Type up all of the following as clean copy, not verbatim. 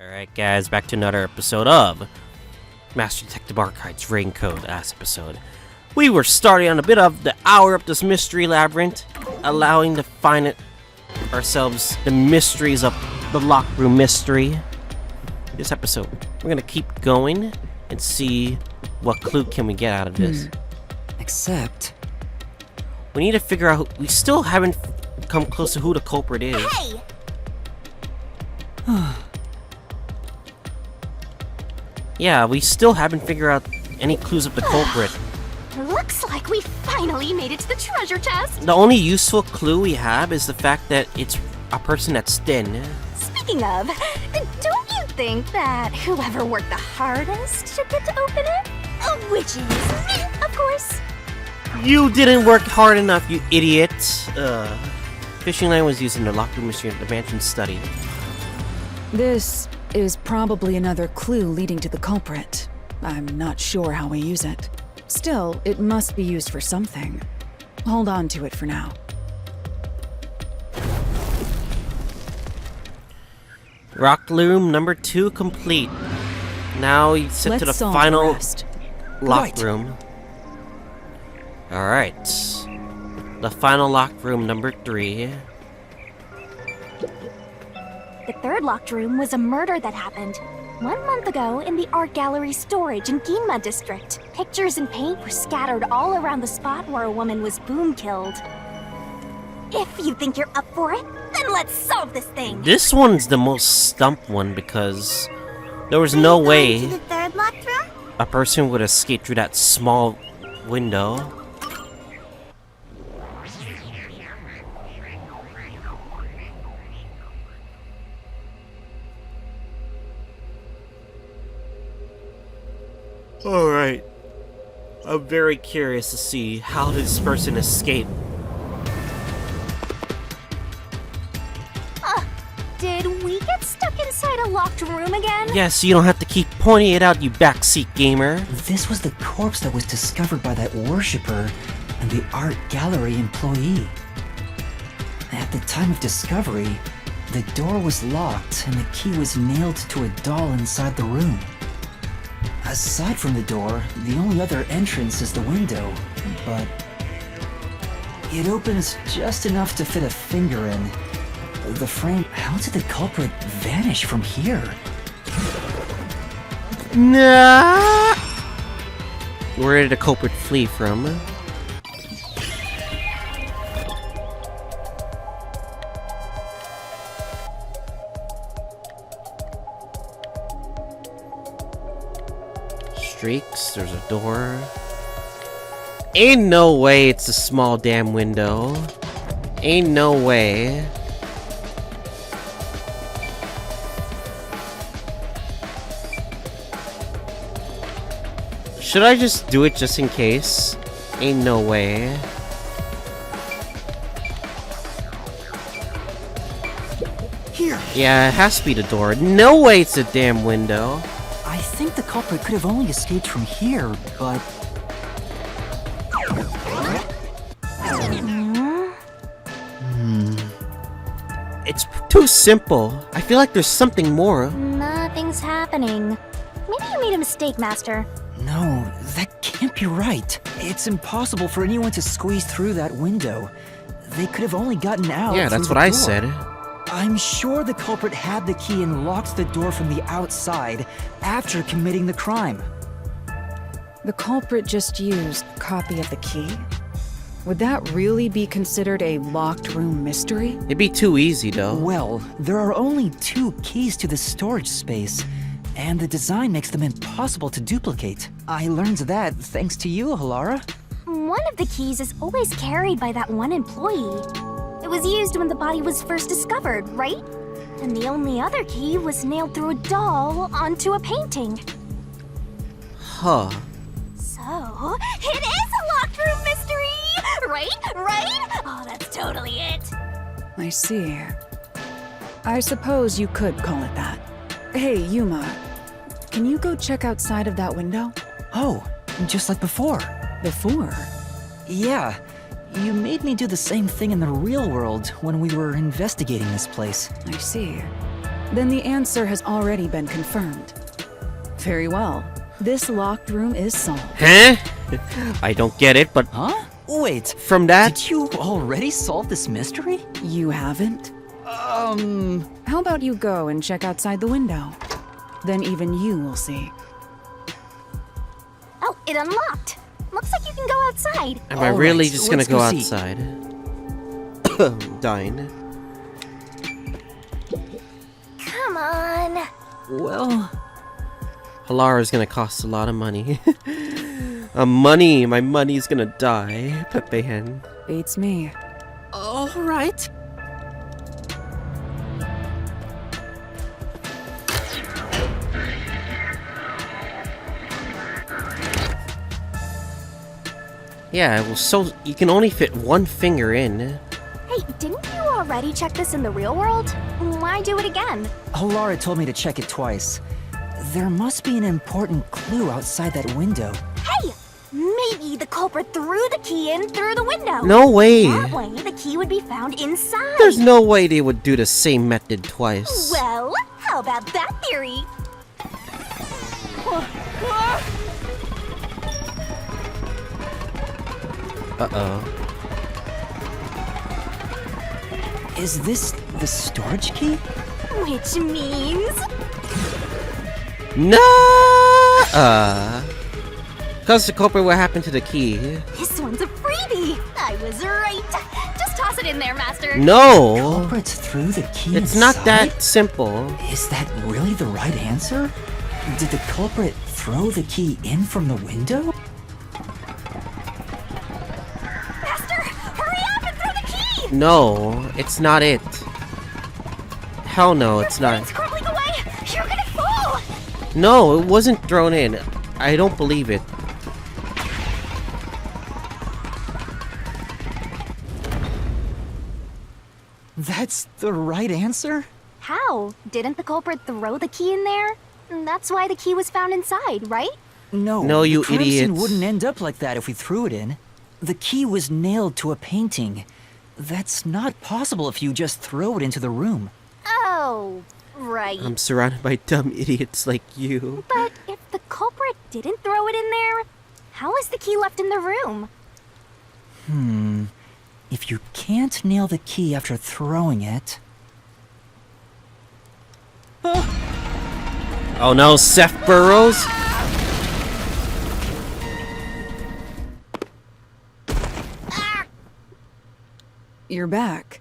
Alright guys, back to another episode of Master Detective Archives Raincoat. Last episode, we were starting on a bit of the hour up this mystery labyrinth, allowing to find it ourselves the mysteries of the locked room mystery. This episode, we're gonna keep going and see what clue can we get out of this. Except... we need to figure out, we still haven't come close to who the culprit is. Hey! Yeah, we still haven't figured out any clues of the culprit. Looks like we finally made it to the treasure chest! The only useful clue we have is the fact that it's a person that's thin. Speaking of, don't you think that whoever worked the hardest should get to open it? Which is me, of course. You didn't work hard enough, you idiot! Fishing line was used in the locked room mystery at the mansion study. this is probably another clue leading to the culprit. I'm not sure how we use it. Still, it must be used for something. Hold on to it for now. Rock room number 2 complete. Now you sit to the solve final the rest. locked room. Alright. The final locked room number 3. The third locked room was a murder that happened 1 month ago in the art gallery storage in Ginma district. Pictures and paint were scattered all around the spot where a woman was boom killed. If you think you're up for it, then let's solve this thing! This one's the most stumped one because there was no way To the third locked room? a person would escape through that small window. Alright. I'm very curious to see how this person escaped. Did we get stuck inside a locked room again? Yes, you don't have to keep pointing it out, you backseat gamer. This was the corpse that was discovered by that worshipper and the art gallery employee. At the time of discovery, the door was locked and the key was nailed to a doll inside the room. Aside from the door, the only other entrance is the window, but it opens just enough to fit a finger in. The frame... How did the culprit vanish from here? Nah. Where did the culprit flee from? Streaks, there's a door. Ain't no way it's a small damn window. Ain't no way. Should I just do it just in case? Ain't no way. Here! Yeah, it has to be the door. No way it's a damn window. I think the culprit could have only escaped from here, but... It's too simple. I feel like there's something more. Nothing's happening. Maybe you made a mistake, Master. No, that can't be right. It's impossible for anyone to squeeze through that window. They could have only gotten out Yeah, that's through what the I door. said. I'm sure the culprit had the key and locked the door from the outside after committing the crime. The culprit just used a copy of the key? Would that really be considered a locked room mystery? It'd be too easy though. Well, there are only 2 keys to the storage space, and the design makes them impossible to duplicate. I learned that thanks to you, Halara. One of the keys is always carried by that one employee. It was used when the body was first discovered, right? And the only other key was nailed through a doll onto a painting. Huh. So, it is a locked room mystery! Right? Right? Oh, that's totally it. I see. I suppose you could call it that. Hey, Yuma. Can you go check outside of that window? Oh, just like before. Before? Yeah, you made me do the same thing in the real world when we were investigating this place. I see. Then the answer has already been confirmed. Very well. This locked room is solved. Huh? I don't get it, but Huh? Wait, from that... did you already solve this mystery? You haven't? How about you go and check outside the window? Then even you will see. Oh, it unlocked. Looks like you can go outside. Am I All really right, just gonna let's go go see. outside? Dying. Come on. Well, Halara's gonna cost a lot of money. My money's gonna die. Pepe Hen. Beats me. all right. Yeah, well, so you can only fit one finger in. Hey, didn't you already check this in the real world? Why do it again? Halara told me to check it twice. There must be an important clue outside that window. Hey! Maybe the culprit threw the key in through the window. No way. That way, the key would be found inside. There's no way they would do the same method twice. Well, how about that theory? Uh-oh. Is this the storage key? Which means... No! Cause the culprit, what happened to the key? This one's a freebie! I was right! Just toss it in there, Master! No! Culprit threw the key It's not inside? that simple. Is that really the right answer? Did the culprit throw the key in from the window? Master! Hurry up and throw the key! No, it's not it. Hell no, it's not. It's crumbling away! You're gonna fall! No, it wasn't thrown in. I don't believe it. That's the right answer? How? Didn't the culprit throw the key in there? That's why the key was found inside, right? No, No, you the crime scene idiots. wouldn't end up like that if we threw it in. The key was nailed to a painting. That's not possible if you just throw it into the room. Oh, right. I'm surrounded by dumb idiots like you. But if the culprit didn't throw it in there, how is the key left in the room? If you can't nail the key after throwing it... Oh no, Seth Burrows? You're back.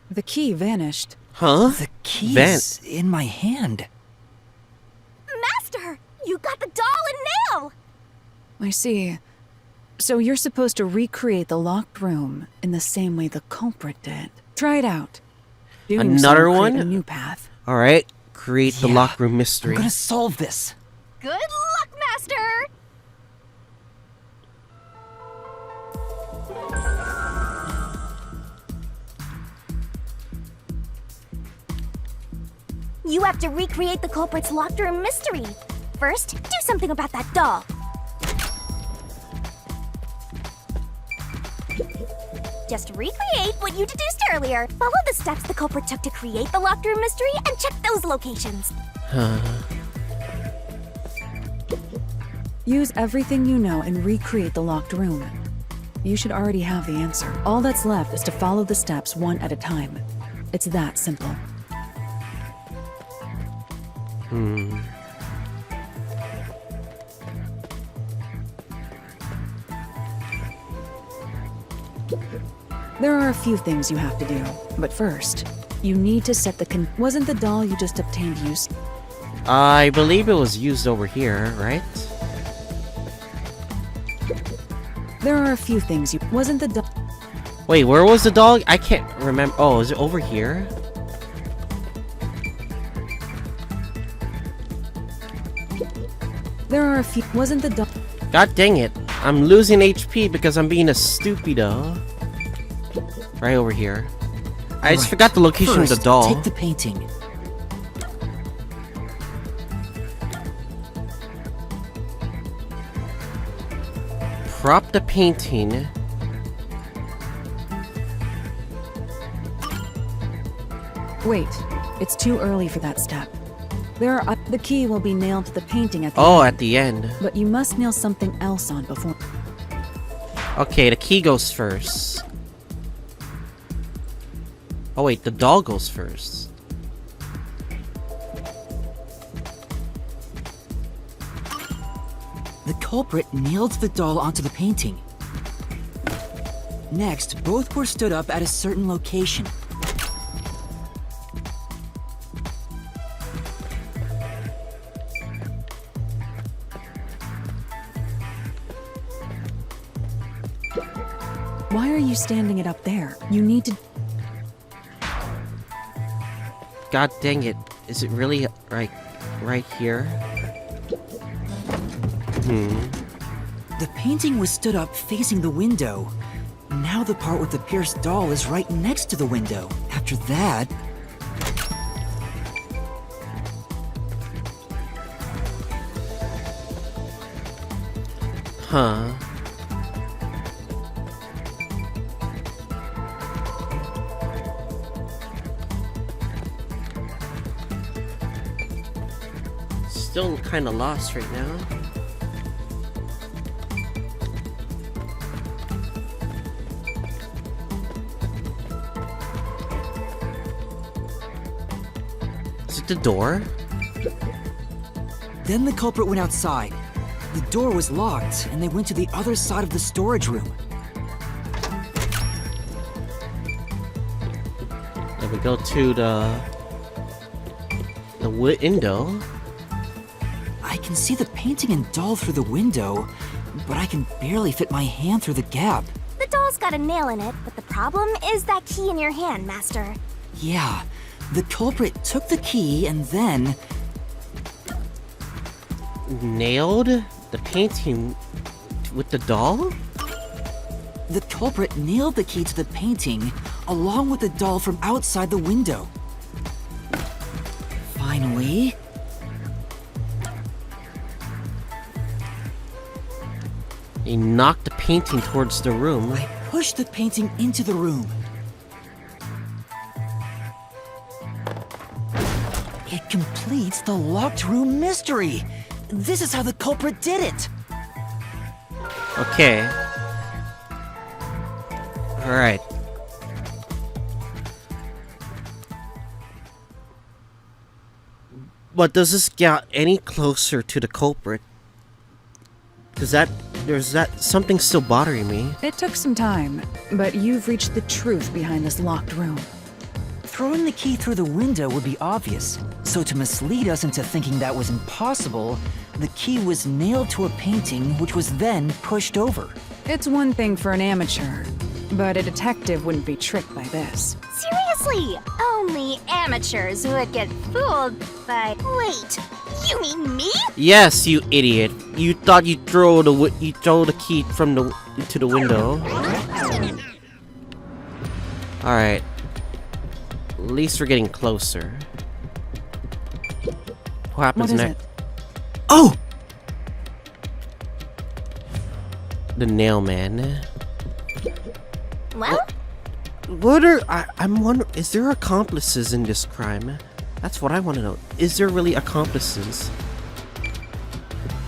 The key vanished. Huh? The key's in my hand. Master! You got the doll and nail! I see. So you're supposed to recreate the locked room in the same way the culprit did. Try it out. Doing so Another will create one? A new path. Alright, create the Yeah, lock room mystery. I'm gonna solve this. Good luck, Master! You have to recreate the culprit's locked room mystery. First, do something about that doll. Just recreate what you deduced earlier. Follow the steps the culprit took to create the locked room mystery and check those locations. Use everything you know and recreate the locked room. You should already have the answer. All that's left is to follow the steps one at a time. It's that simple. There are a few things you have to do, but first, you need to set the wasn't the doll you just obtained used? I believe it was used over here, right? There are a few things you wasn't the doll. Wait, where was the dog? I can't remember. Oh, is it over here? There are a few wasn't the doll. God dang it. I'm losing HP because I'm being a stupido. Right over here. I just Right. forgot the location First, of the doll. take the painting. Prop the painting. Wait, It's too early for that step. The key will be nailed to the painting at the Oh, end. at the end. But you must nail something else on before. Okay, the key goes first. Oh wait, the doll goes first. The culprit nailed the doll onto the painting. Next, both were stood up at a certain location. Why are you standing it up there? You need to. God dang it. Is it really right here? The painting was stood up facing the window. Now the part with the pierced doll is right next to the window. After that... Huh. Still kind of lost right now. Is it the door? Then the culprit went outside. The door was locked, and they went to the other side of the storage room. Then we go to the window. I can see the painting and doll through the window, but I can barely fit my hand through the gap. The doll's got a nail in it, but the problem is that key in your hand, Master. Yeah, the culprit took the key and then... Nailed the painting with the doll? The culprit nailed the key to the painting, along with the doll from outside the window. Finally... He knocked the painting towards the room. I pushed the painting into the room. It completes the locked room mystery. This is how the culprit did it. Okay. Alright. But does this get any closer to the culprit? There's something still bothering me. It took some time, but you've reached the truth behind this locked room. Throwing the key through the window would be obvious. So to mislead us into thinking that was impossible, the key was nailed to a painting which was then pushed over. It's one thing for an amateur, but a detective wouldn't be tricked by this. Seriously, only amateurs would get fooled by... Wait, you mean me? Yes, you idiot. You thought you'd throw the key from into the window. Alright. At least we're getting closer. What happens What is next? it? Oh! The nail man. Well, I'm wondering, is there accomplices in this crime? That's what I want to know. Is there really accomplices?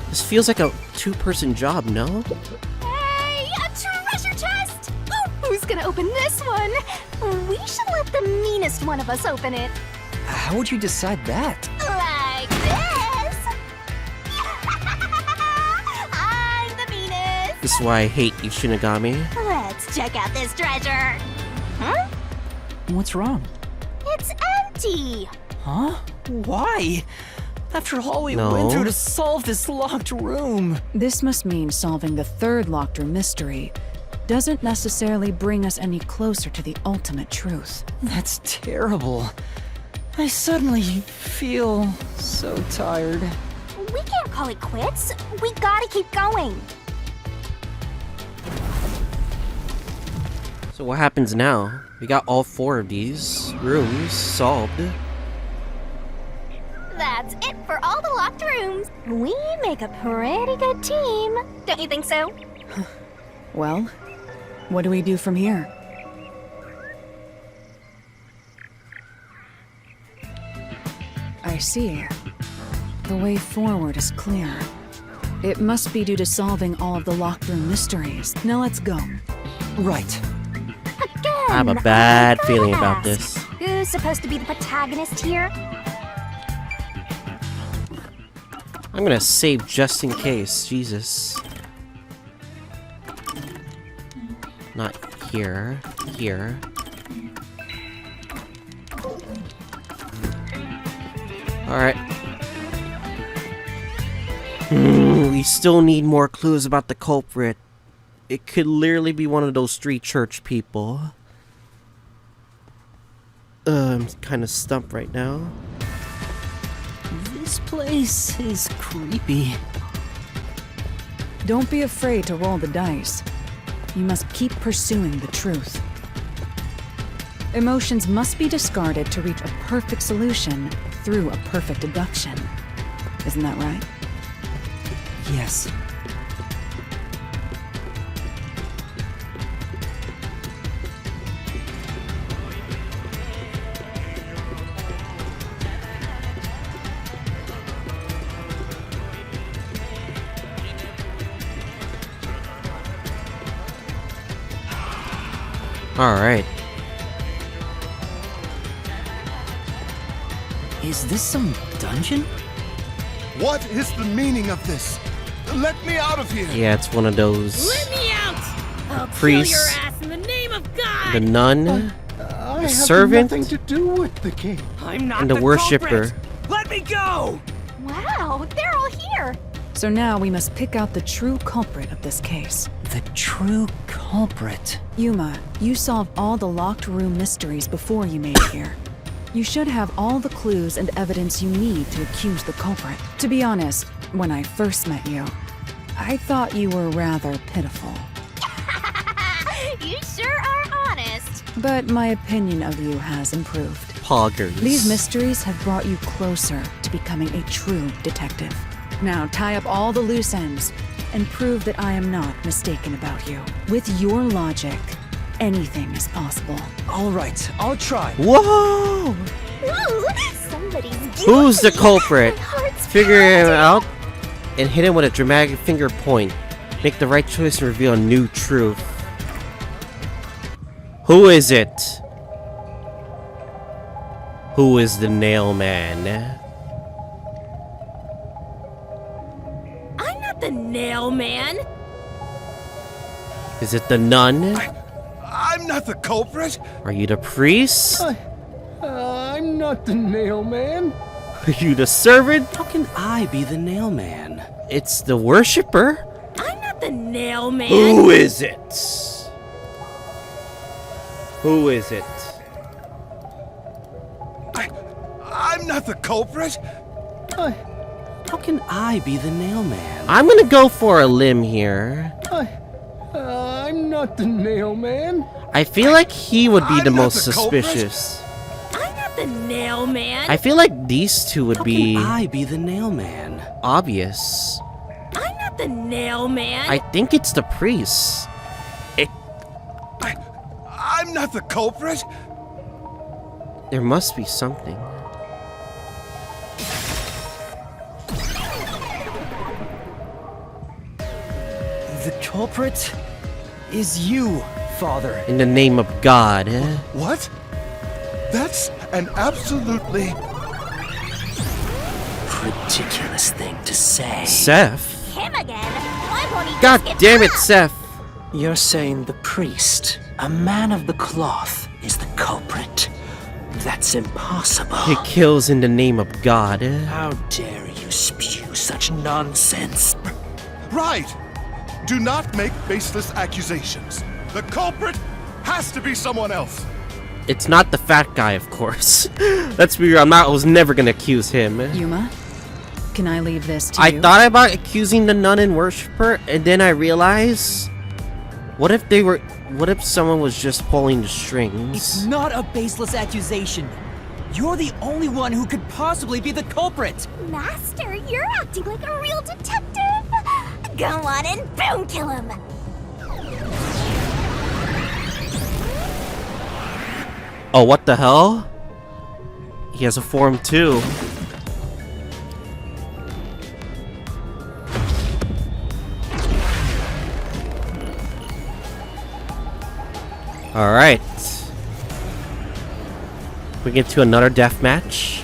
This feels like a two-person job, no? hey, a treasure chest! Ooh, who's gonna open this one? We should let the meanest one of us open it. How would you decide that? Like this. I'm the meanest. This is why I hate you, Shinigami. Let's check out this treasure. Huh? What's wrong? It's empty. Huh? Why? After all we No. went through to solve this locked room. This must mean solving the third locked room mystery doesn't necessarily bring us any closer to the ultimate truth. That's terrible. I suddenly feel so tired. We can't call it quits. We gotta keep going. So what happens now? We got all 4 of these rooms solved. That's it for all the locked rooms. We make a pretty good team. Don't you think so? Well, what do we do from here? see. The way forward is clear. It must be due to solving all of the locked room mysteries. Now let's go. Right. Again! I have a bad I feeling gotta about ask, this. Who's supposed to be the protagonist here? I'm gonna save just in case. Jesus. Not here. Here. Alright. We still need more clues about the culprit. It could literally be one of those three church people. I'm kind of stumped right now. This place is creepy. Don't be afraid to roll the dice. You must keep pursuing the truth. Emotions must be discarded to reach a perfect solution through a perfect deduction. Isn't that right? Yes. Alright. Is this some dungeon? What is the meaning of this? Let me out of here! Yeah, it's one of those. Let me out! I'll priest, kill your ass in the name of God! The nun, I have servant? nothing to do with the king. I'm not and the worshipper. culprit. Let me go! Wow, they're all here! So now we must pick out the true culprit of this case. The true culprit. Yuma, you solved all the locked room mysteries before you made it here. You should have all the clues and evidence you need to accuse the culprit. To be honest, when I first met you, I thought you were rather pitiful. You sure are honest. But my opinion of you has improved. Poggers. These mysteries have brought you closer to becoming a true detective. Now tie up all the loose ends and prove that I am not mistaken about you. With your logic, anything is possible. All right, I'll try. Whoa! Ooh, somebody's guilty. Who's the culprit? My heart's Figure him pounding. out and hit him with a dramatic finger point. Make the right choice and reveal a new truth. Who is it? Who is the nail man? I'm not the nail man! Is it the nun? I'm not the culprit. Are you the priest? I'm not the nail man. Are you the servant? How can I be the nail man? It's the worshipper? I'm not the nail man! Who is it? Who is it? I'm not the culprit. How can I be the nail man? I'm gonna go for a limb here. I'm not the nail man. I feel like he would be I'm the not most the culprit. suspicious. I'm not the nail man! I feel like these two would How be can I be the nail man? obvious. I'm not the nail man! I think it's the priest. I'm not the culprit. There must be something. The culprit is you, Father. In the name of God. What? That's an absolutely... Ridiculous thing to say. Seth? Him again? Why won't he God just get damn it, up? Seth! You're saying the priest, a man of the cloth, is the culprit. That's impossible. He kills in the name of God. How dare you spew such nonsense? Right. Do not make baseless accusations. The culprit has to be someone else. It's not the fat guy, of course. Let's be real, I was never gonna accuse him. Yuma, can I leave this to I you? thought about accusing the nun and worshiper, and then I realized, what if someone was just pulling the strings? It's not a baseless accusation. You're the only one who could possibly be the culprit. Master, you're acting like a real detective. Go on and boom kill him. Oh, what the hell? He has a form too. Alright. We get to another death match.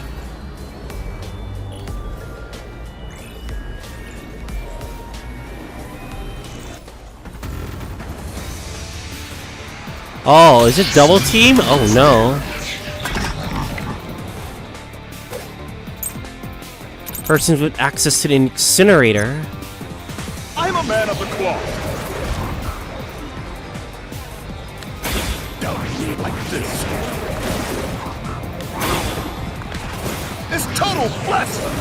Oh, is it double team? Oh no. Persons with access to the incinerator. I'm a man of the cloth. Down like this. It's total blasphemy.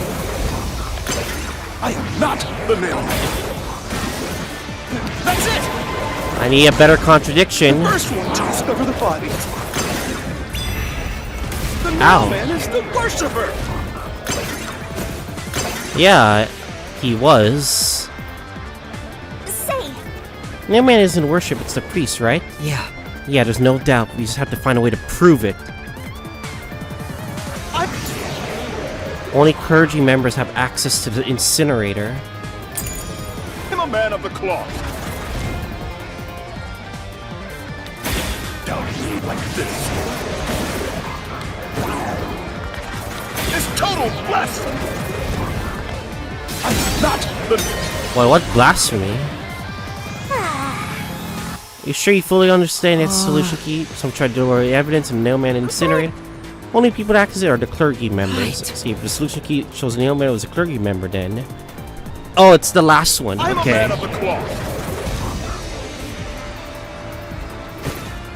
I am not the nail man. That's it. I need a better contradiction. First one to discover the bodies. The Ow. man is the worshipper. Yeah, he was. Say, Nailman isn't worship, it's the priest, right? Yeah. Yeah, there's no doubt. We just have to find a way to prove it. Only clergy members have access to the incinerator. I'm a man of the cloth. Down like this. It's total blasphemy. I'm not the... Well, what blasphemy? You sure you fully understand its solution key? Some tried to deliver evidence of Nailman incinerated. Only people that access it are the clergy members. Right. See, if the solution key shows Nailman was a clergy member, then... Oh, it's the last one. I'm Okay. a man of the cloth.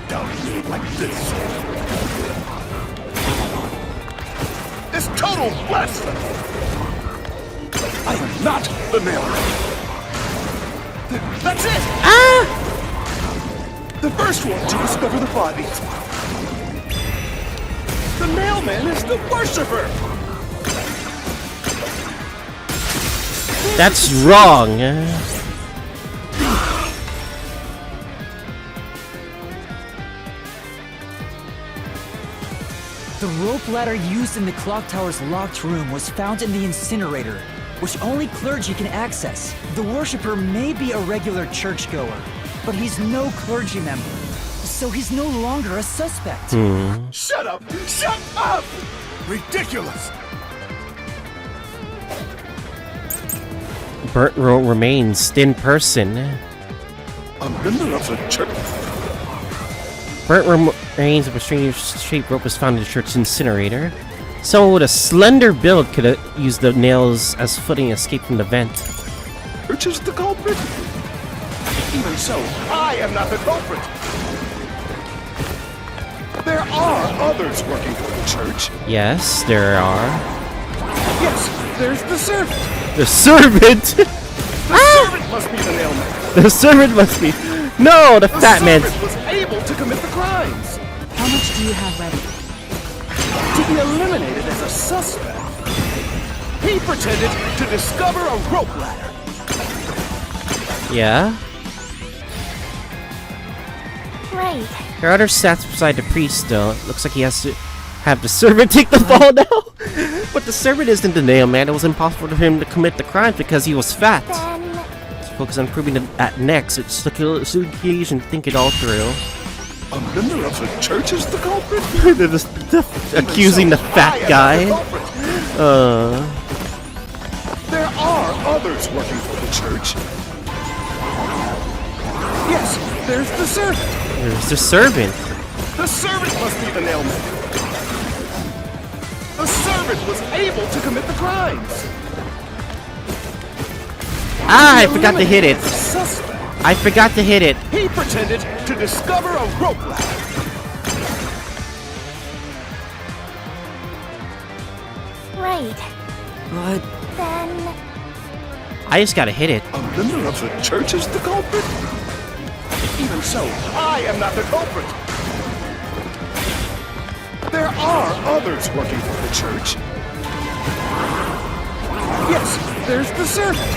Down like this. It's total blasphemy. I am not the nailman. That's it. Ah! The first one to discover the bodies. The mailman is the worshipper. That's wrong. The rope ladder used in the clock tower's locked room was found in the incinerator, which only clergy can access. The worshipper may be a regular churchgoer, but he's no clergy member, so he's no longer a suspect. Shut up! Shut up! Ridiculous! Burnt rope remains thin person. A member of the church. Burnt remains of a strange-shaped rope was found in the church incinerator. Someone with a slender build could have used the nails as footing to escape from the vent. Church is the culprit? Even so, I am not the culprit. There are others working for the church. Yes, there are. Yes, there's the servant. The servant! The servant must be the nailman. The servant must be... No, the The fat man. servant was able to commit the crimes. How much do you have ready? To be eliminated as a suspect. He pretended to discover a rope ladder. Yeah? right. There are other stats beside the priest, though. It looks like he has to have the servant take the fall now. But the servant isn't the nailman. It was impossible for him to commit the crime because he was fat. Then Let's focus on proving that next. It's the occasion to think it all through. A member of the church is the culprit? They're just accusing the fat guy. There are others working for the church. Yes, there's the servant. There's the servant. The servant must be the nailman. The servant was able to commit the crimes. Ah, I forgot to hit it. As a suspect. I forgot to hit it. He pretended to discover a rope ladder. right. But Then I just gotta hit it. A member of the church is the culprit? Even so, I am not the culprit. There are others working for the church. Yes, there's the servant.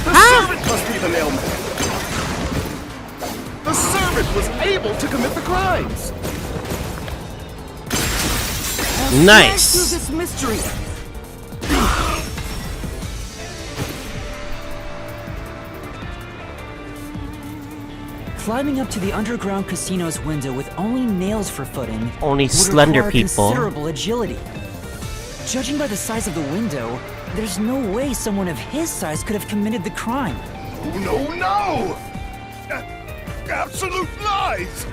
The servant must be the nailman. The servant was able to commit the crimes. Nice. Through this mystery. Climbing up to the underground casino's window with only nails for footing Only would slender require people. considerable agility. Judging by the size of the window, there's no way someone of his size could have committed the crime. No! Absolute lies!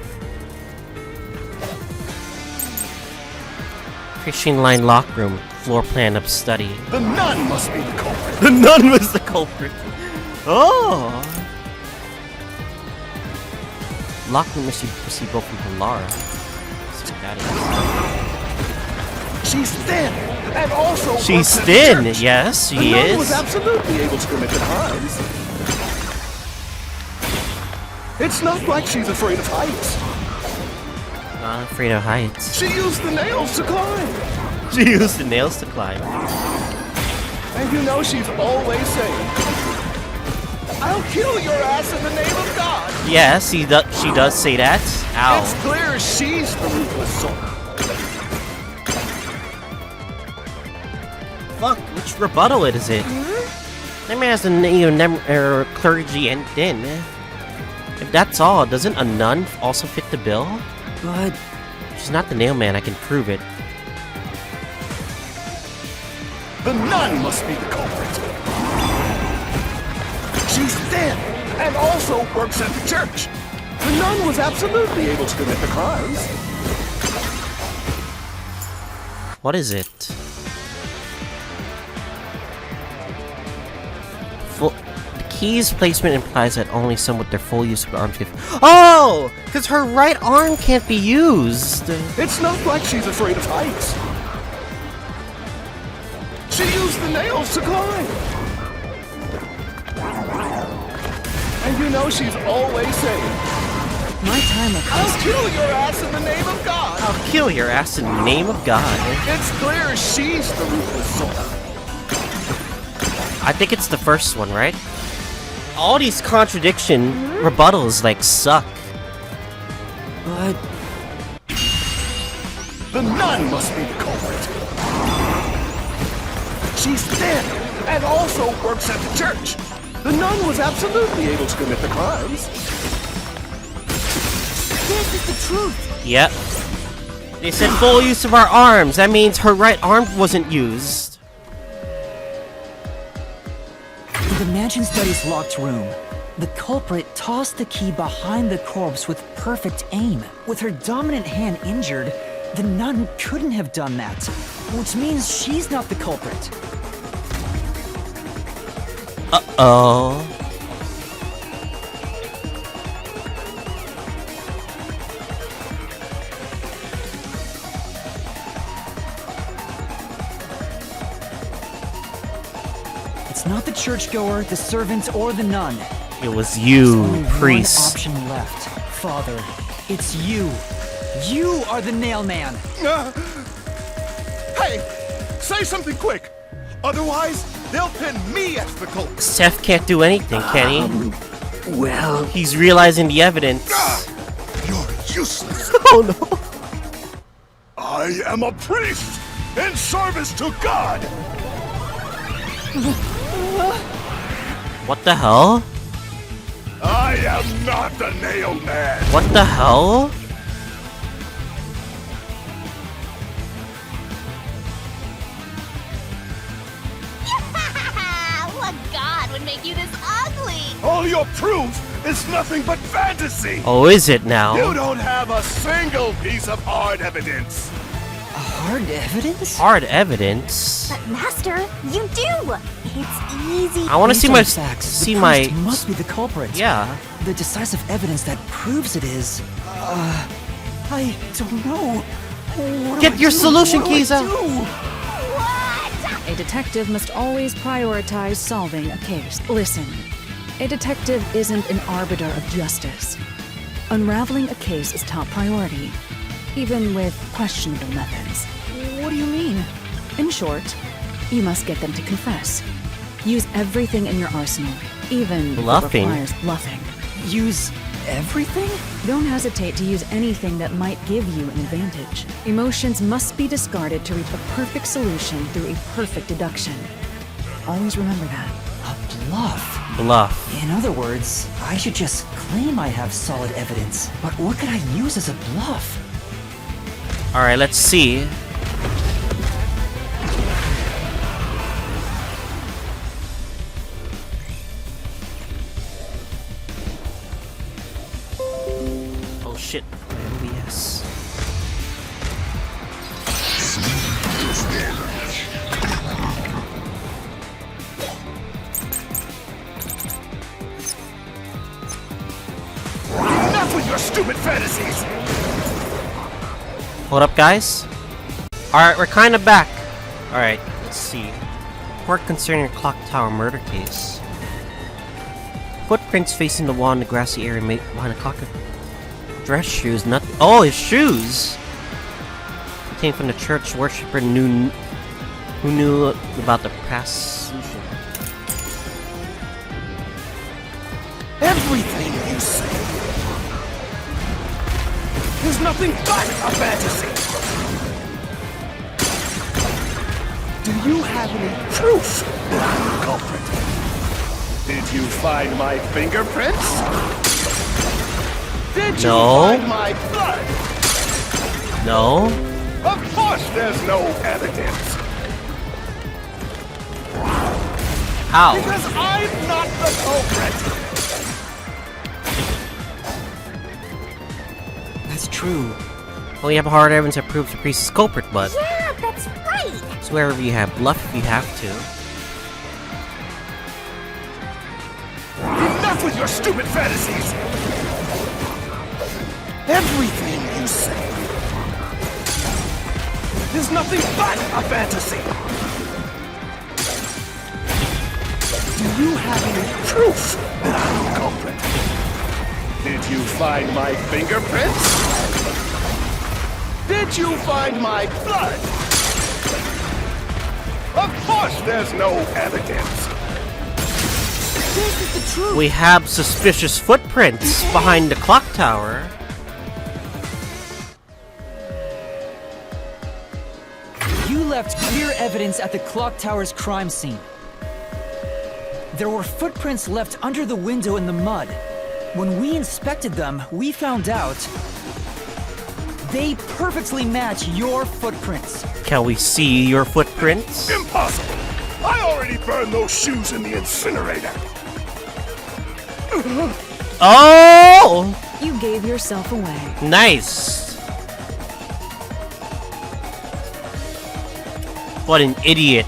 Fishing line lock room, floor plan of study. The nun must be the culprit. The nun was the culprit. Oh! Lock room receivable from Lara. So that She's thin, and also is. She's works at the thin, church. yes, The she nun is. was absolutely able to commit the crimes. It's not like she's afraid of heights. Not afraid of heights. She used the nails to climb. She used the nails to climb. And you know she's always saying, I'll kill your ass in the name of God. Yes, she does say that. It's Ow. clear she's the ruthless soul. Fuck, which rebuttal is it? That man has a clergy and thin. If that's all, doesn't a nun also fit the bill? But She's not the nail man, I can prove it. The nun must be the culprit. She's thin, and also works at the church. The nun was absolutely able to commit the crimes. What is it? The key's placement implies that only some with their full use of arms can... Oh! Because her right arm can't be used! It's not like she's afraid of heights. She used the nails to climb. And you know she's always saying, My time of I'll kill your ass in the name of God. I'll kill your ass in the name of God. It's clear she's the ruthless soul. I think it's the first one, right? All these contradiction rebuttals, like, suck. but The nun must be the culprit. She's thin, and also works at the church. The nun was absolutely able to commit the crimes. This is the truth. Yep. They said full use of our arms. That means her right arm wasn't used. in the mansion study's locked room, the culprit tossed the key behind the corpse with perfect aim. With her dominant hand injured, the nun couldn't have done that, which means she's not the culprit. Uh-oh. It's not the churchgoer, the servant, or the nun. It was There's you, only priest. one option left. Father, it's you. You are the nail man. Hey, say something quick. Otherwise, they'll pin me as the culprit. Seth can't do anything, can he? Well, He's realizing the evidence. You're useless. Oh no. I am a priest in service to God. What the hell? I am not the nail man. What the hell? What god would make you this ugly? All your proof is nothing but fantasy. Oh, is it You now? don't have a single piece of hard evidence. hard evidence? Hard evidence. But Master, you do. It's easy. I want to Based see on my facts, see the my priest must be the culprit. yeah. The decisive evidence that proves it is. I don't know. What do Get I your do? solution What do I keys out. do? A detective must always prioritize solving a case. Listen, a detective isn't an arbiter of justice. Unraveling a case is top priority, even with questionable methods. What do you mean? In short, you must get them to confess. Use everything in your arsenal, even if it Bluffing. requires bluffing. Use everything? Don't hesitate to use anything that might give you an advantage. Emotions must be discarded to reach a perfect solution through a perfect deduction. Always remember that. A bluff. Bluff. In other words, I should just claim I have solid evidence. But what could I use as a bluff? Alright, let's see. Oh shit. MBS. Enough with your stupid fantasies! Hold up, guys. Alright, we're kind of back. Alright, let's see. Report concerning a clock tower murder case. Footprints facing the wall in the grassy area made behind a clock. Dress shoes, not. Oh, his shoes! He came from the church worshiper who knew about the past solution. Everything you say is nothing but a fantasy! Do you have any proof that I'm the culprit? Did you find my fingerprints? Did you find my blood? No. Of course there's no evidence! How? Because I'm not the culprit! That's true. Well, you have hard evidence that proves the priest is culprit, but Yeah, that's right! so wherever you have bluff if you have to. Enough with your stupid fantasies! Everything you say is nothing but a fantasy! Do you have any proof that I'm the culprit? Did you find my fingerprints? Did you find my blood? Of course there's no evidence! This is the truth! We have suspicious footprints behind the clock tower. You left clear evidence at the clock tower's crime scene. There were footprints left under the window in the mud. When we inspected them, we found out they perfectly match your footprints. Can we see your footprints? Impossible! I already burned those shoes in the incinerator! Oh! You gave yourself away. Nice. What an idiot.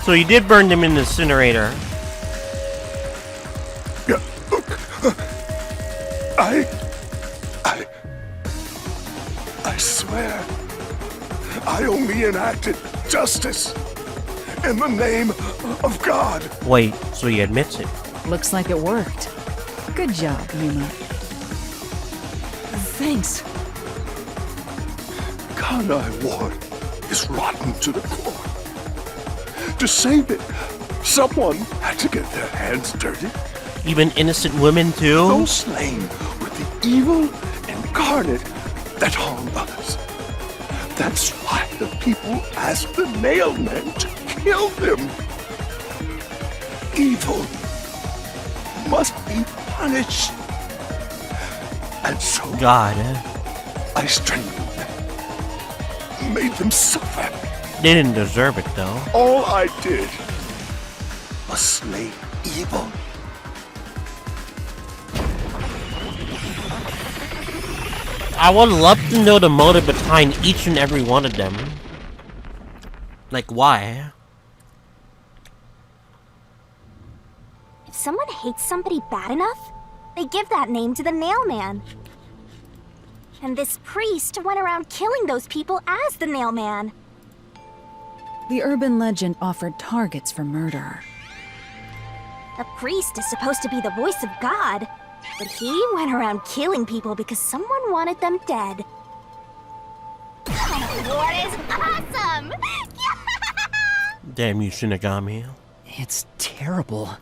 So you did burn them in the incinerator. I swear, I only enacted justice in the name of God. Wait, so he admits it. Looks like it worked. Good job, Yuma. Thanks. Kanai Ward is rotten to the core. To save it, someone had to get their hands dirty. Even innocent women too? Those slain with the evil incarnate that harm others. That's why the people asked the nailmen to kill them. Evil must be punished. And so God. I strangled them, made them suffer. They didn't deserve it though. All I did was slay evil. I would love to know the motive behind each and every one of them. Like, why? If someone hates somebody bad enough, they give that name to the Nailman. And this priest went around killing those people as the Nailman. The urban legend offered targets for murder. The priest is supposed to be the voice of God, but he went around killing people because someone wanted them dead. War is awesome! Damn you, Shinigami. It's terrible.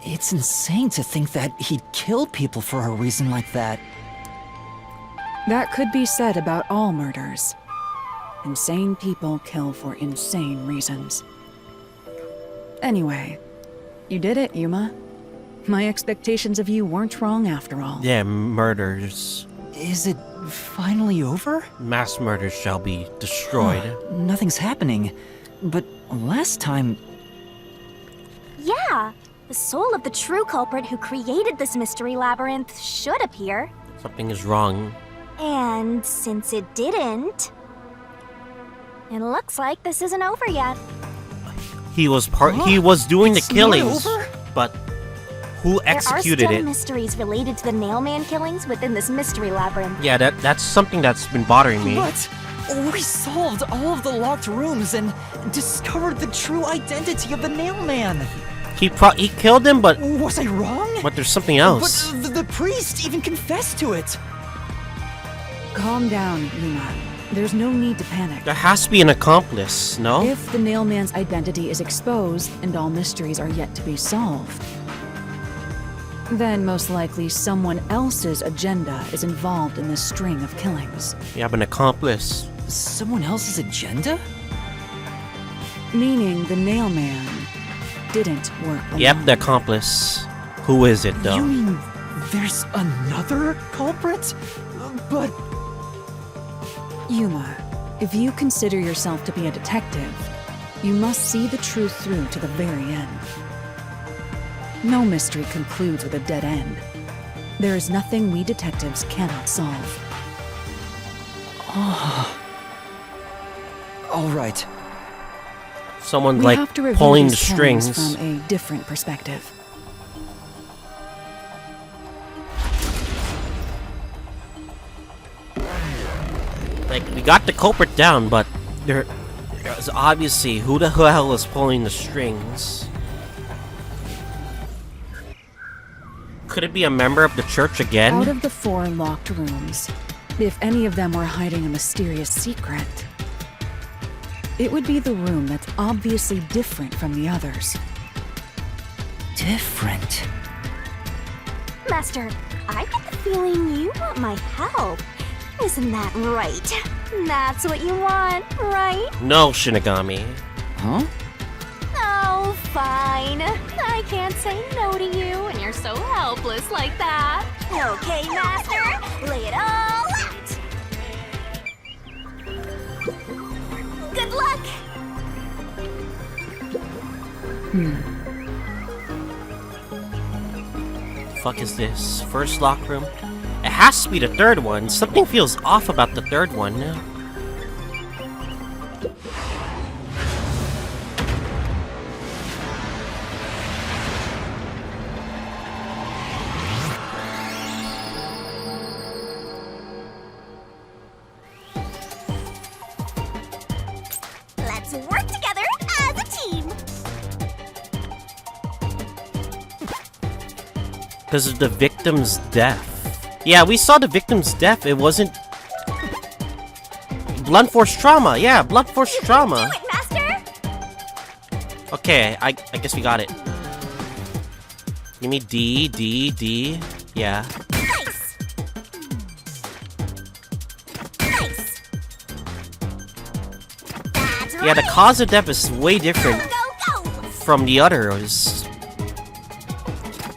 It's insane to think that he'd kill people for a reason like that. That could be said about all murders. Insane people kill for insane reasons. Anyway, you did it, Yuma. My expectations of you weren't wrong after all. Yeah, murders. Is it finally over? Mass murders shall be destroyed. Nothing's happening. But last time... Yeah, the soul of the true culprit who created this mystery labyrinth should appear. Something is wrong. And since it didn't, it looks like this isn't over yet. He was he was doing It's the not killings, over? but who executed there are still it? mysteries related to the Nailman killings within this mystery labyrinth. Yeah, that's something that's been bothering me. But we solved all of the locked rooms and discovered the true identity of the Nailman. He killed him, but Was I wrong? there's something else. But the priest even confessed to it. Calm down, Yuma. There's no need to panic. There has to be an accomplice, no? If the Nailman's identity is exposed and all mysteries are yet to be solved, then most likely someone else's agenda is involved in this string of killings. You have an accomplice. Someone else's agenda? Meaning the Nailman didn't work alone. Yep, the accomplice. Who is it, though? You mean there's another culprit? But Yuma, if you consider yourself to be a detective, you must see the truth through to the very end. No mystery concludes with a dead end. There is nothing we detectives cannot solve. all right. Someone We like have to review pulling the these killings strings. from a different perspective. Like, we got the culprit down, but there's obviously who the hell is pulling the strings? Could it be a member of the church again? Out of the 4 locked rooms, if any of them were hiding a mysterious secret, it would be the room that's obviously different from the others. Different. Master, I get the feeling you want my help. Isn't that right? That's what you want, right? No, Shinigami. Huh? Oh, fine. I can't say no to you, and you're so helpless like that. Okay, Master, lay it all out. Good luck. Fuck is this? First lock room? It has to be the third one. Something feels off about the third one. Let's work together as a team. Because of the victim's death. Yeah, we saw the victim's death. It wasn't... Blunt force trauma. Yeah, blunt force trauma. Do it, Master. Okay, I guess we got it. Give me D, D, D. Yeah. Nice. Nice. That's Yeah, the right. cause of death is way different Go, go, from the others.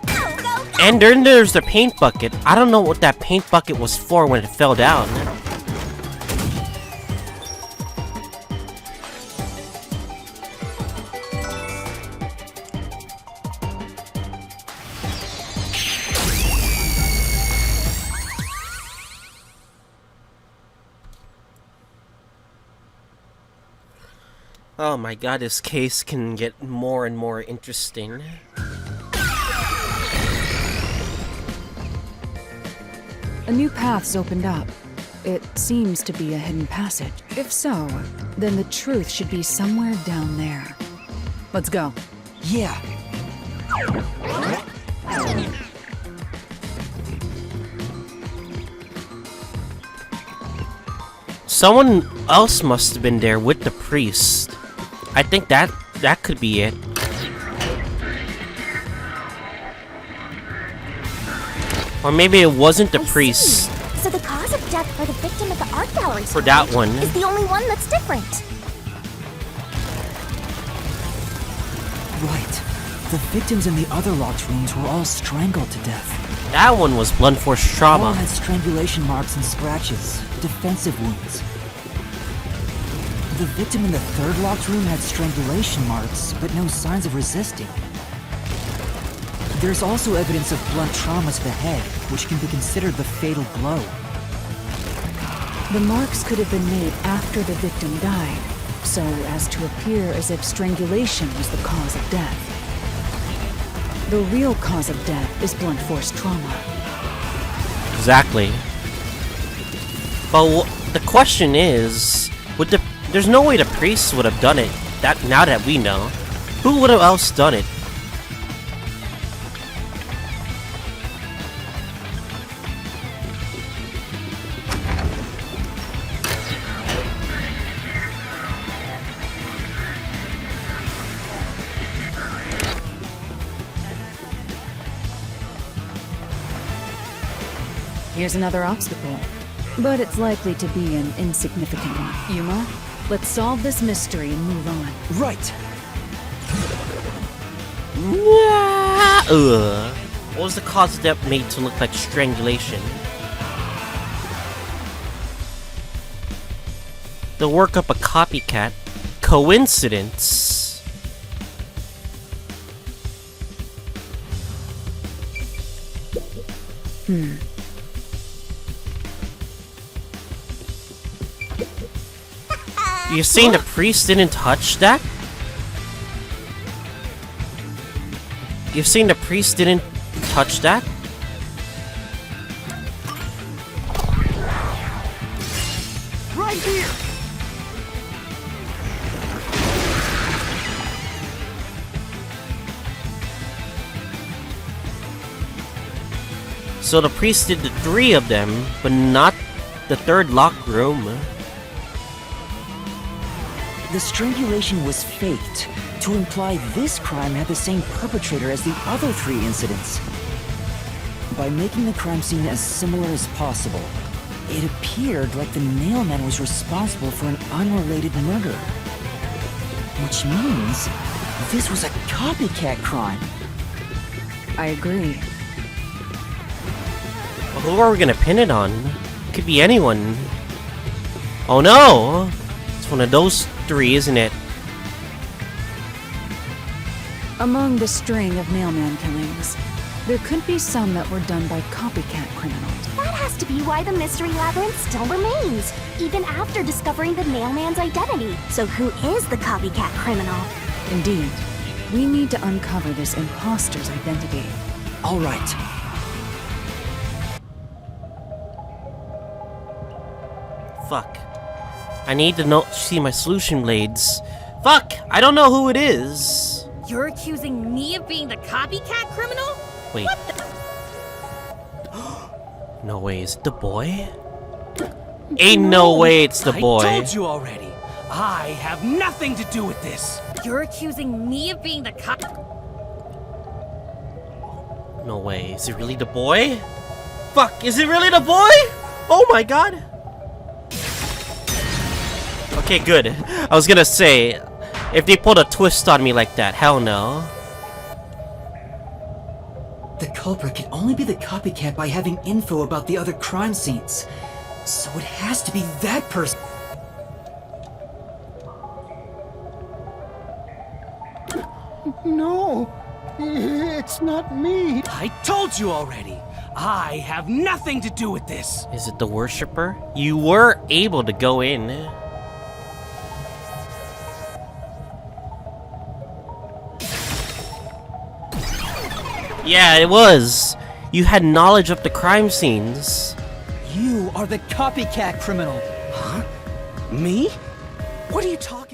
go, go, go. And then there's the paint bucket. I don't know what that paint bucket was for when it fell down. Oh my god, this case can get more and more interesting. A new path's opened up. It seems to be a hidden passage. If so, then the truth should be somewhere down there. Let's go. Yeah. Someone else must have been there with the priest. I think that could be it. Or maybe it wasn't the I priest see. So the cause of death for the victim at the art gallery for that one. is the only one that's different. Right. The victims in the other locked rooms were all strangled to death. That one was blunt force All trauma. had strangulation marks and scratches, defensive wounds. The victim in the third locked room had strangulation marks, but no signs of resisting. There's also evidence of blunt trauma to the head, which can be considered the fatal blow. The marks could have been made after the victim died, so as to appear as if strangulation was the cause of death. The real cause of death is blunt force trauma. Exactly. But the question is, there's no way the priests would have done it. Now that we know, who would have else done it? Here's another obstacle, but it's likely to be an insignificant one. Yuma, let's solve this mystery and move on. Right. Ugh. What was the cause of death made to look like strangulation? The work of a copycat. Coincidence? You're saying the priest didn't touch that? You're saying the priest didn't touch that? Right here. So the priest did the 3 of them, but not the third locked room. The strangulation was faked, to imply this crime had the same perpetrator as the other 3 incidents. By making the crime scene as similar as possible, it appeared like the mailman was responsible for an unrelated murder. Which means this was a copycat crime. I agree. Well, who are we gonna pin it on? Could be anyone. Oh no! It's one of those 3, isn't it? Among the string of mailman killings, there could be some that were done by copycat criminals. That has to be why the mystery labyrinth still remains, even after discovering the mailman's identity. So who is the copycat criminal? Indeed, we need to uncover this imposter's identity. All right. Fuck. I need to see my solution blades. Fuck! I don't know who it is. You're accusing me of being the copycat criminal? Wait. What the? No way, is it the boy? Ain't no way it's the boy. I told you already. I have nothing to do with this. You're accusing me of being the cop. No way, is it really the boy? Fuck, is it really the boy? Oh my god. Okay, good. I was gonna say, if they put a twist on me like that, hell no. The culprit can only be the copycat by having info about the other crime scenes. So it has to be that person. No, it's not me. I told you already. I have nothing to do with this. Is it the worshipper? You were able to go in. Yeah, it was. You had knowledge of the crime scenes. You are the copycat criminal. Huh? Me? What are you talking?